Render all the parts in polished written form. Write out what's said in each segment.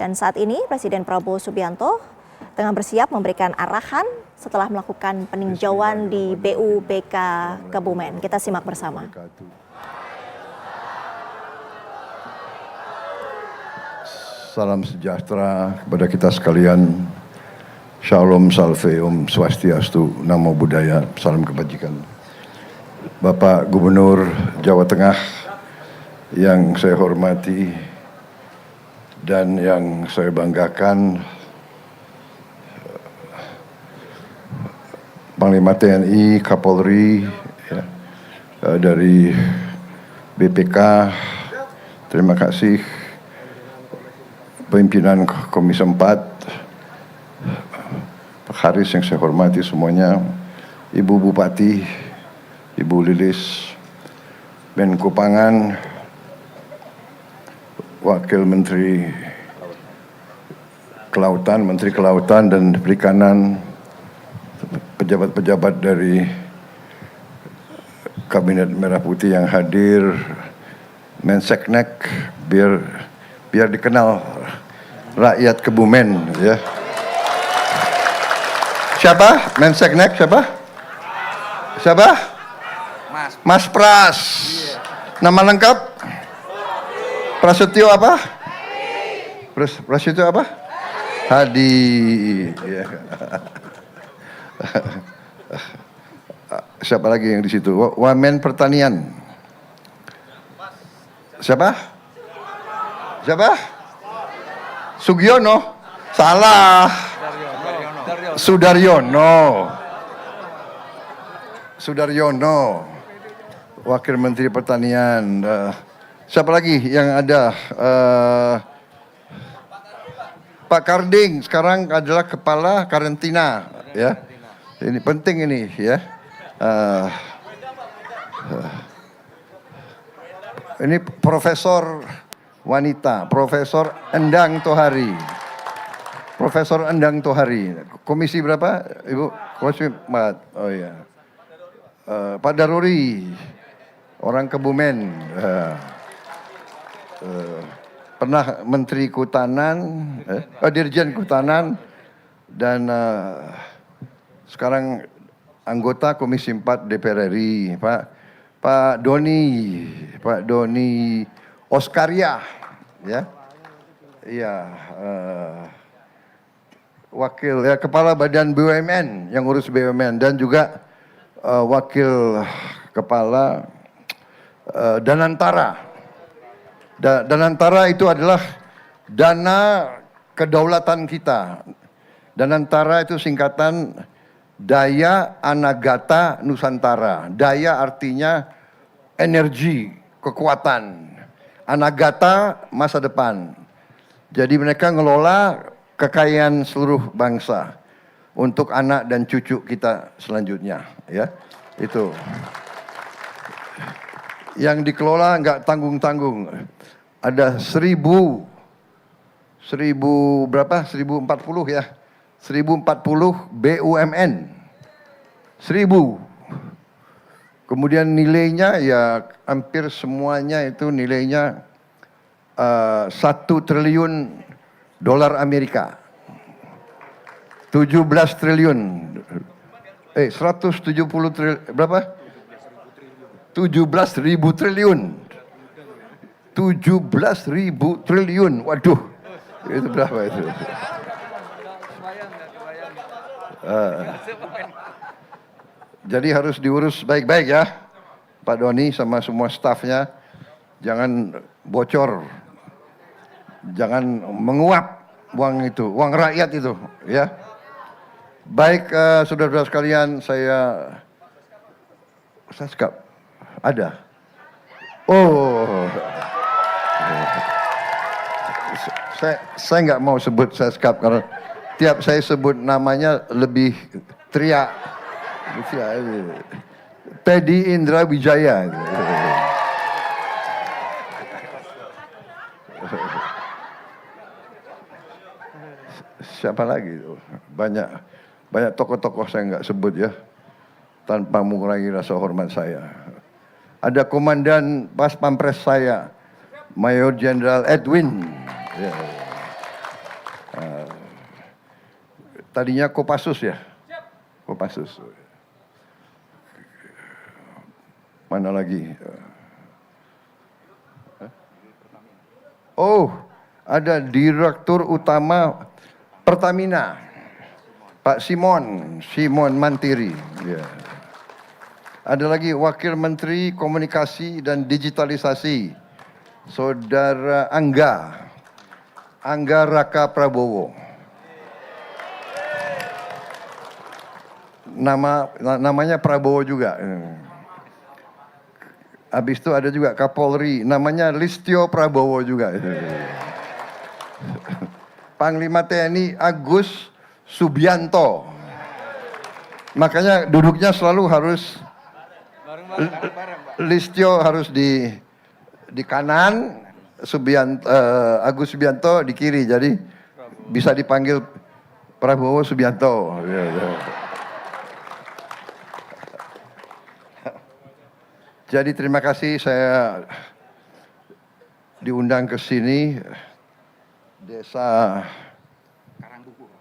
Dan saat ini Presiden Prabowo Subianto tengah bersiap memberikan arahan setelah melakukan peninjauan di BUBK Kebumen. Kita simak bersama. Salam sejahtera kepada kita sekalian. Shalom, salve, om swastiastu, namo buddhaya, salam kebajikan. Bapak Gubernur Jawa Tengah yang saya hormati dan yang saya banggakan, Panglima TNI, Kapolri, ya, dari BPK, terima kasih, pimpinan Komisi 4, Pak Haris yang saya hormati semuanya, Ibu Bupati, Ibu Lilis, Menko Pangan, Wakil Menteri Kelautan, Menteri Kelautan dan Perikanan, pejabat-pejabat dari Kabinet Merah Putih yang hadir, Menseknek, biar dikenal rakyat Kebumen, ya. Siapa? Menseknek siapa? Siapa? Mas Pras. Nama lengkap? Prasetyo apa? Prasetyo apa? Hadi. Ya. Siapa lagi yang di situ? Wamen Pertanian. Siapa? Siapa? Sugiono. Salah. Sudaryono. Wakil Menteri Pertanian. Siapa lagi yang ada? Pak Karding sekarang adalah kepala karantina, ya. Ini penting ini, ya. Ini Profesor wanita, Profesor Endang Tohari. Profesor Endang Tohari. Komisi berapa, Ibu? Komisi 4. Oh iya. Pak Daruri, orang Kebumen. Pernah Menteri Kehutanan, Dirjen Kehutanan, dan sekarang anggota Komisi 4 DPR RI, Pak Doni Oskaria, ya, iya, wakil, ya, Kepala Badan BUMN yang urus BUMN, dan juga wakil Kepala Danantara. Danantara itu adalah dana kedaulatan kita. Danantara itu singkatan Daya Anagata Nusantara. Daya artinya energi, kekuatan. Anagata masa depan. Jadi mereka ngelola kekayaan seluruh bangsa untuk anak dan cucu kita selanjutnya, ya. Itu. Yang dikelola nggak tanggung-tanggung. Ada 1040 ya. 1040 BUMN. 1000. Kemudian nilainya ya hampir semuanya itu nilainya 1 triliun dolar Amerika. 17 triliun. 170 triliun berapa? 17.000 triliun. 17.000 triliun. Waduh. Itu berapa itu? Jadi harus diurus baik-baik, ya, Pak Doni sama semua stafnya. Jangan bocor. Jangan menguap uang itu, uang rakyat itu, ya. Baik, saudara-saudara sekalian, saya skap. Ada. Oh. Saya nggak mau sebut Seskap karena tiap saya sebut namanya lebih teriak. Teddy Indra Wijaya. Siapa lagi? Banyak tokoh-tokoh saya nggak sebut, ya, tanpa mengurangi rasa hormat saya. Ada Komandan Pas Pampres saya, Mayor Jenderal Edwin. Ya. tadinya Kopassus ya? Kopassus. Mana lagi? Oh, ada Direktur Utama Pertamina, Pak Simon Mantiri. Ya. Ada lagi Wakil Menteri Komunikasi dan Digitalisasi, Saudara Angga Raka Prabowo. Namanya Prabowo juga. Habis itu ada juga Kapolri, namanya Listio Prabowo juga. Panglima TNI Agus Subianto. Makanya duduknya selalu harus Listio harus di kanan, Agus Subianto di kiri. Jadi bisa dipanggil Prabowo Subianto. Jadi terima kasih saya diundang ke sini, Desa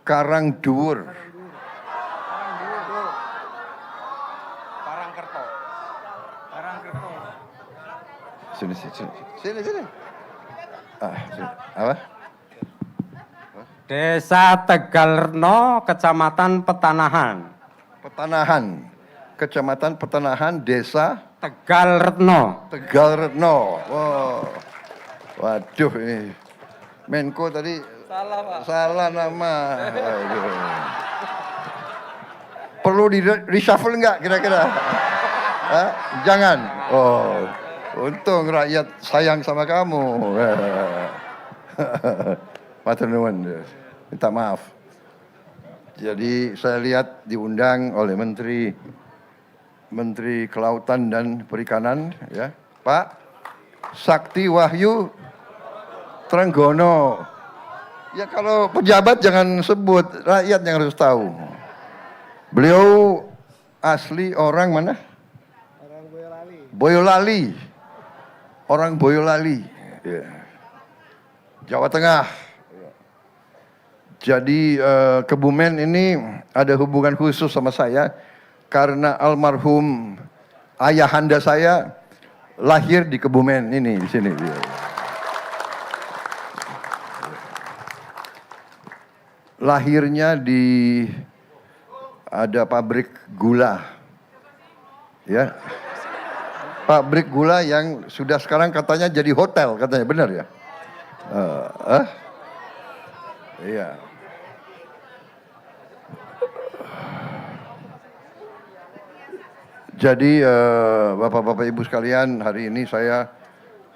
Karangduwur. Sini. Apa? Desa Tegalreno, Kecamatan Petanahan. Kecamatan Petanahan, Desa Tegalreno. Wow. Waduh ini. Menko tadi salah, Pak. Salah nama. Waduh. Perlu di reshuffle enggak kira-kira? Jangan. Oh. Untung rakyat sayang sama kamu. Matur nuwun. Minta maaf. Jadi saya lihat diundang oleh Menteri Kelautan dan Perikanan, ya, Pak Sakti Wahyu Trenggono. Ya kalau pejabat jangan sebut, rakyat yang harus tahu. Beliau asli orang mana? Orang Boyolali. Orang Boyolali, ya. Jawa Tengah. Jadi Kebumen ini ada hubungan khusus sama saya karena almarhum ayahanda saya lahir di Kebumen ini di sini. Lahirnya di ada pabrik gula, ya, pabrik gula yang sudah sekarang katanya jadi hotel katanya, benar ya? Iya. Jadi Bapak-Bapak Ibu sekalian, hari ini saya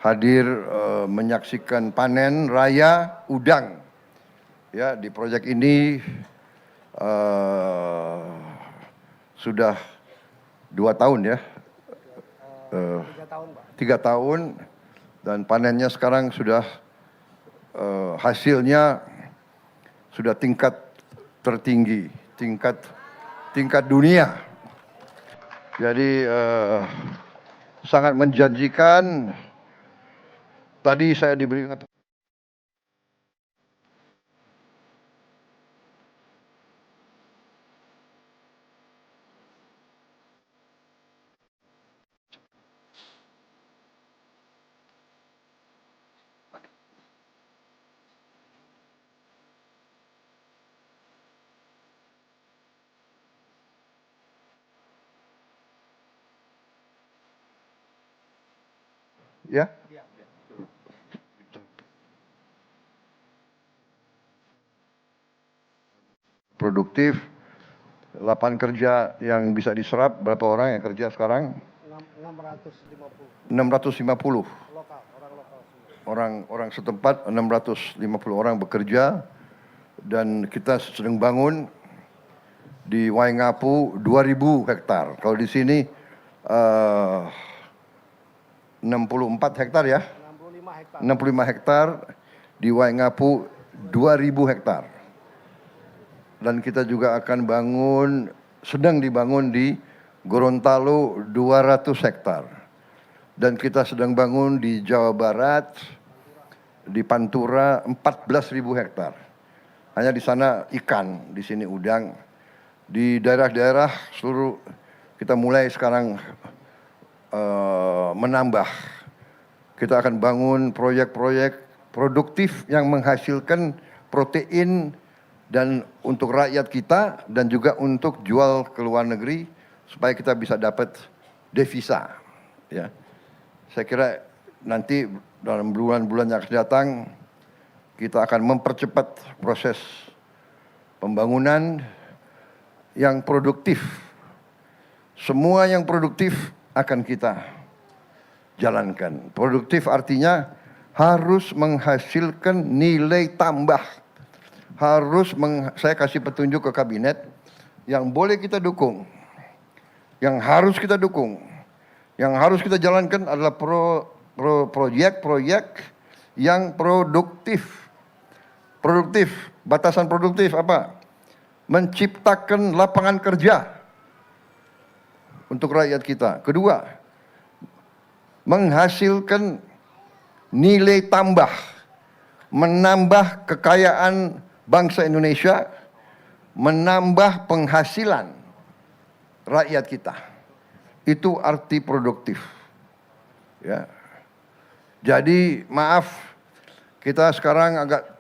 hadir menyaksikan panen raya udang. Ya, di proyek ini sudah 2 tahun ya. 3 tahun dan panennya sekarang sudah hasilnya sudah tingkat tertinggi, tingkat dunia. Jadi sangat menjanjikan. Tadi saya diberi ya. Produktif, lapangan kerja yang bisa diserap berapa orang yang kerja sekarang? 650. Orang setempat 650 orang bekerja dan kita sedang bangun di Waingapu 2000 hektar. Kalau di sini 64 hektar ya? 65 hektar, di Waingapu 2000 hektar. Dan kita juga akan sedang dibangun di Gorontalo 200 hektar. Dan kita sedang bangun di Jawa Barat, di Pantura 14.000 hektar. Hanya di sana ikan, di sini udang. Di daerah-daerah seluruh kita mulai sekarang menambah. Kita akan bangun proyek-proyek produktif yang menghasilkan protein dan untuk rakyat kita dan juga untuk jual ke luar negeri supaya kita bisa dapat devisa. Ya, saya kira nanti dalam bulan-bulan yang akan datang kita akan mempercepat proses pembangunan yang produktif. Semua yang produktif akan kita jalankan. Produktif artinya harus menghasilkan nilai tambah. Saya kasih petunjuk ke kabinet yang boleh kita dukung, yang harus kita dukung, yang harus kita jalankan adalah proyek-proyek yang produktif. Produktif, batasan produktif apa? Menciptakan lapangan kerja untuk rakyat kita. Kedua, menghasilkan nilai tambah, menambah kekayaan bangsa Indonesia, menambah penghasilan rakyat kita. Itu arti produktif. Ya. Jadi maaf, kita sekarang agak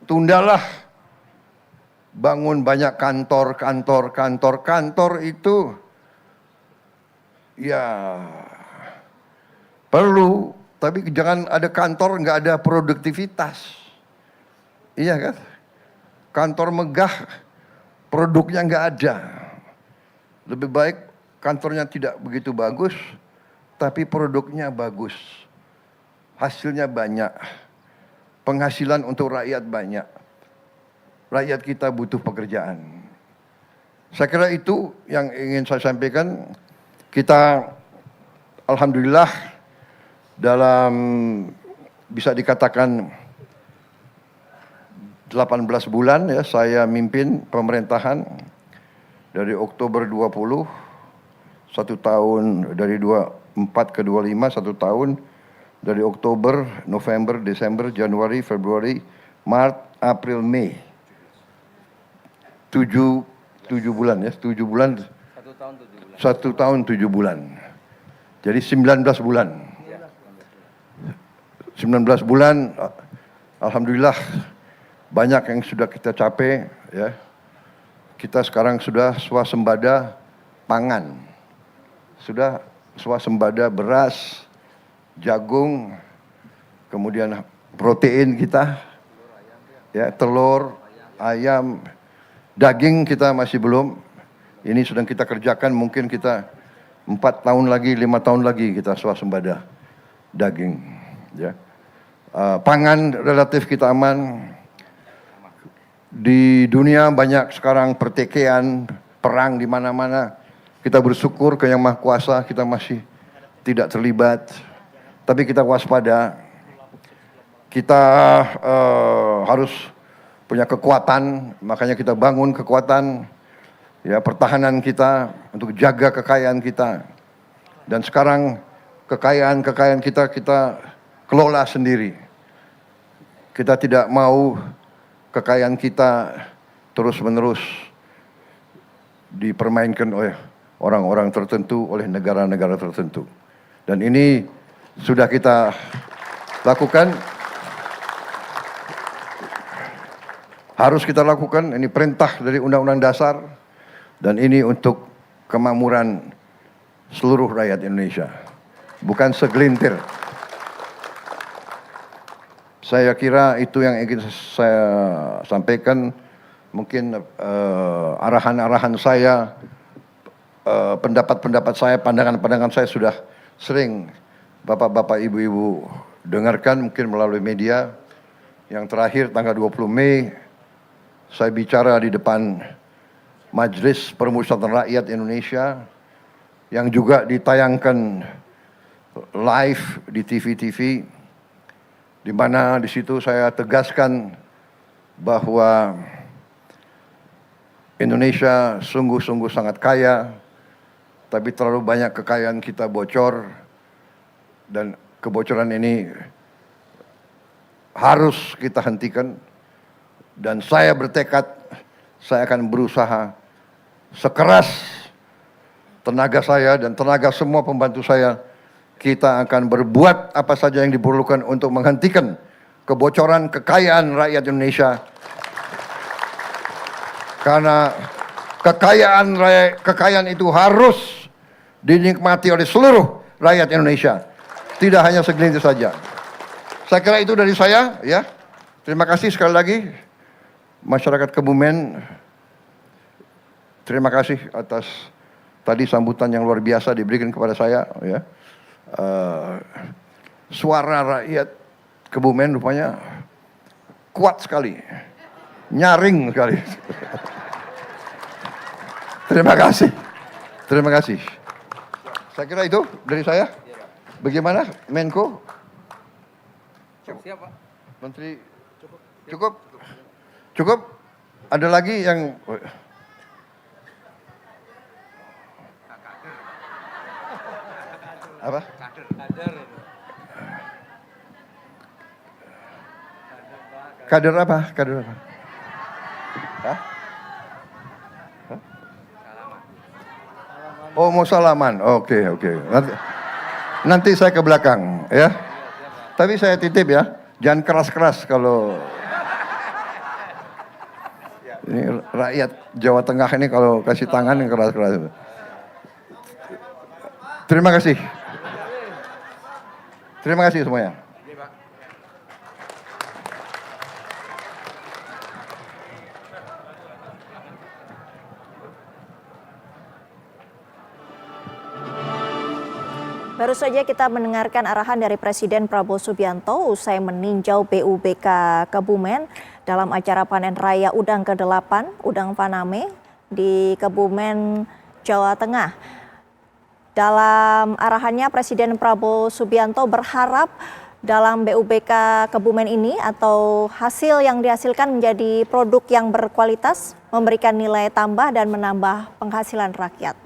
tundalah bangun banyak kantor itu ya perlu, tapi jangan ada kantor nggak ada produktivitas. Iya kan? Kantor megah, produknya nggak ada. Lebih baik kantornya tidak begitu bagus, tapi produknya bagus. Hasilnya banyak. Penghasilan untuk rakyat banyak. Rakyat kita butuh pekerjaan. Saya kira itu yang ingin saya sampaikan. Kita alhamdulillah dalam bisa dikatakan 18 bulan ya saya mimpin pemerintahan dari Oktober 20, 1 tahun dari 24 ke 25, 1 tahun dari Oktober, November, Desember, Januari, Februari, Maret, April, Mei. 7 bulan ya, 7 bulan. 1 tahun 7 bulan. Jadi 19 bulan. 19 bulan, alhamdulillah banyak yang sudah kita capai ya. Kita sekarang sudah swasembada pangan. Sudah swasembada beras, jagung, kemudian protein kita, ya telur, ayam, daging kita masih belum. Ini sedang kita kerjakan, mungkin kita 4 tahun lagi, 5 tahun lagi kita swasembada daging. Ya, pangan relatif kita aman. Di dunia banyak sekarang pertikaian, perang di mana-mana. Kita bersyukur ke Yang Maha Kuasa kita masih tidak terlibat. Tapi kita waspada, kita harus punya kekuatan, makanya kita bangun kekuatan, ya pertahanan kita untuk jaga kekayaan kita. Dan sekarang kekayaan kita kelola sendiri. Kita tidak mau kekayaan kita terus-menerus dipermainkan oleh orang-orang tertentu, oleh negara-negara tertentu. Dan ini sudah kita lakukan, harus kita lakukan, ini perintah dari Undang-Undang Dasar, dan ini untuk kemakmuran seluruh rakyat Indonesia, bukan segelintir. Saya kira itu yang ingin saya sampaikan, mungkin arahan-arahan saya, pendapat-pendapat saya, pandangan-pandangan saya sudah sering Bapak-bapak, ibu-ibu dengarkan mungkin melalui media. Yang terakhir tanggal 20 Mei saya bicara di depan Majelis Permusyawaratan Rakyat Indonesia yang juga ditayangkan live di TV-TV, di mana di situ saya tegaskan bahwa Indonesia sungguh-sungguh sangat kaya, tapi terlalu banyak kekayaan kita bocor. Dan kebocoran ini harus kita hentikan. Dan saya bertekad, saya akan berusaha sekeras tenaga saya dan tenaga semua pembantu saya. Kita akan berbuat apa saja yang diperlukan untuk menghentikan kebocoran kekayaan rakyat Indonesia. Karena kekayaan itu harus dinikmati oleh seluruh rakyat Indonesia. Tidak hanya segelintir saja. Saya kira itu dari saya, ya. Terima kasih sekali lagi masyarakat Kebumen. Terima kasih atas tadi sambutan yang luar biasa diberikan kepada saya, ya. Suara rakyat Kebumen rupanya kuat sekali, nyaring sekali. Terima kasih, terima kasih. Saya kira itu dari saya. Bagaimana, Menko? Siap, Pak. Menteri, cukup? Cukup? Ada lagi yang... Apa? Kader apa? Kader apa? Hah? Hah? Oh, mau salaman. Oke. Nanti saya ke belakang, ya. Tapi saya titip ya, jangan keras-keras kalau ini rakyat Jawa Tengah ini kalau kasih tangan yang keras-keras. Terima kasih. Terima kasih semuanya. Baru saja kita mendengarkan arahan dari Presiden Prabowo Subianto usai meninjau BUBK Kebumen dalam acara panen raya udang ke-8, Udang Faname di Kebumen, Jawa Tengah. Dalam arahannya Presiden Prabowo Subianto berharap dalam BUBK Kebumen ini atau hasil yang dihasilkan menjadi produk yang berkualitas, memberikan nilai tambah dan menambah penghasilan rakyat.